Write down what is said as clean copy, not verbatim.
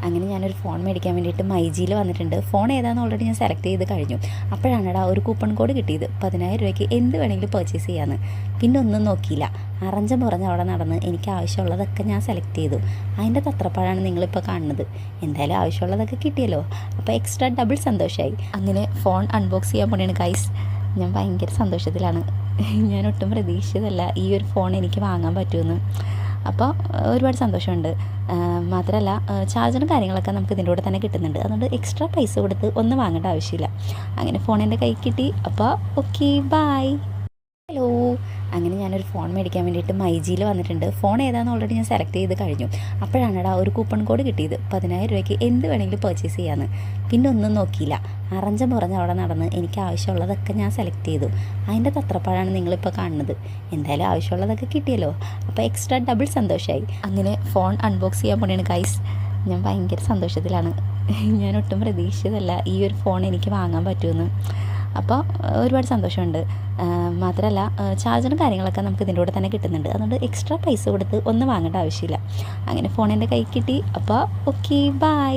അങ്ങനെ ഞാനൊരു ഫോൺ മേടിക്കാൻ വേണ്ടിയിട്ട് മൈജിയിൽ വന്നിട്ടുണ്ട്. ഫോൺ ഏതാണെന്ന് ഓൾറെഡി ഞാൻ സെലക്ട് ചെയ്ത് കഴിഞ്ഞു. അപ്പോഴാണെടാ ഒരു കൂപ്പൺ കോഡ് കിട്ടിയത് 10,000 രൂപയ്ക്ക് എന്ത് വേണമെങ്കിലും പർച്ചേസ് ചെയ്യാമെന്ന്. പിന്നെ ഒന്നും നോക്കിയില്ല, അറഞ്ചം പുറഞ്ഞ് അവിടെ നടന്ന് എനിക്ക് ആവശ്യമുള്ളതൊക്കെ ഞാൻ സെലക്ട് ചെയ്തു. അതിൻ്റെ തത്രപ്പാടാണ് നിങ്ങളിപ്പോൾ കാണുന്നത്. എന്തായാലും ആവശ്യമുള്ളതൊക്കെ കിട്ടിയല്ലോ, അപ്പോൾ എക്സ്ട്രാ ഡബിൾ സന്തോഷമായി. അങ്ങനെ ഫോൺ അൺബോക്സ് ചെയ്യാൻ പോണെയാണ് ഗൈസ്. ഞാൻ ഭയങ്കര സന്തോഷത്തിലാണ്. ഞാൻ ഒട്ടും പ്രതീക്ഷിച്ചതല്ല ഈ ഒരു ഫോൺ എനിക്ക് വാങ്ങാൻ പറ്റുമെന്ന്. അപ്പോൾ ഒരുപാട് സന്തോഷമുണ്ട്. മാത്രമല്ല ചാർജറും കാര്യങ്ങളൊക്കെ നമുക്ക് ഇതിൻ്റെ കൂടെ തന്നെ കിട്ടുന്നുണ്ട്. അതുകൊണ്ട് എക്സ്ട്രാ പൈസ കൊടുത്ത് ഒന്നും വാങ്ങേണ്ട ആവശ്യമില്ല. അങ്ങനെ ഫോൺ എൻ്റെ കയ്യിൽ കിട്ടി. അപ്പോൾ ഓക്കെ, ബൈ. ഹലോ. അങ്ങനെ ഞാനൊരു ഫോൺ മേടിക്കാൻ വേണ്ടിയിട്ട് മൈജിയിൽ വന്നിട്ടുണ്ട്. ഫോൺ ഏതാണെന്ന് ഓൾറെഡി ഞാൻ സെലക്ട് ചെയ്ത് കഴിഞ്ഞു. അപ്പോഴാണെടാ ഒരു കൂപ്പൺ കോഡ് കിട്ടിയത് 10,000 രൂപയ്ക്ക് എന്ത് വേണമെങ്കിലും പർച്ചേസ് ചെയ്യാമെന്ന്. പിന്നെ ഒന്നും നോക്കിയില്ല, അറഞ്ചം പുറഞ്ഞ് അവിടെ നടന്ന് എനിക്ക് ആവശ്യമുള്ളതൊക്കെ ഞാൻ സെലക്ട് ചെയ്തു. അതിൻ്റെ തത്രപ്പാടാണ് നിങ്ങളിപ്പോൾ കാണുന്നത്. എന്തായാലും ആവശ്യമുള്ളതൊക്കെ കിട്ടിയല്ലോ, അപ്പോൾ എക്സ്ട്രാ ഡബിൾ സന്തോഷമായി. അങ്ങനെ ഫോൺ അൺബോക്സ് ചെയ്യാൻ പോണെയാണ് ഗൈസ്. ഞാൻ ഭയങ്കര സന്തോഷത്തിലാണ്. ഞാൻ ഒട്ടും പ്രതീക്ഷിച്ചതല്ല ഈ ഒരു ഫോൺ എനിക്ക് വാങ്ങാൻ പറ്റുമെന്ന്. അപ്പോൾ ഒരുപാട് സന്തോഷമുണ്ട്. മാത്രമല്ല ചാർജറും കാര്യങ്ങളൊക്കെ നമുക്ക് ഇതിൻ്റെ കൂടെ തന്നെ കിട്ടുന്നുണ്ട്. അതുകൊണ്ട് എക്സ്ട്രാ പൈസ കൊടുത്ത് ഒന്നും വാങ്ങേണ്ട ആവശ്യമില്ല. അങ്ങനെ ഫോൺ എൻ്റെ കയ്യിൽ കിട്ടി. അപ്പോൾ ഓക്കെ, ബൈ.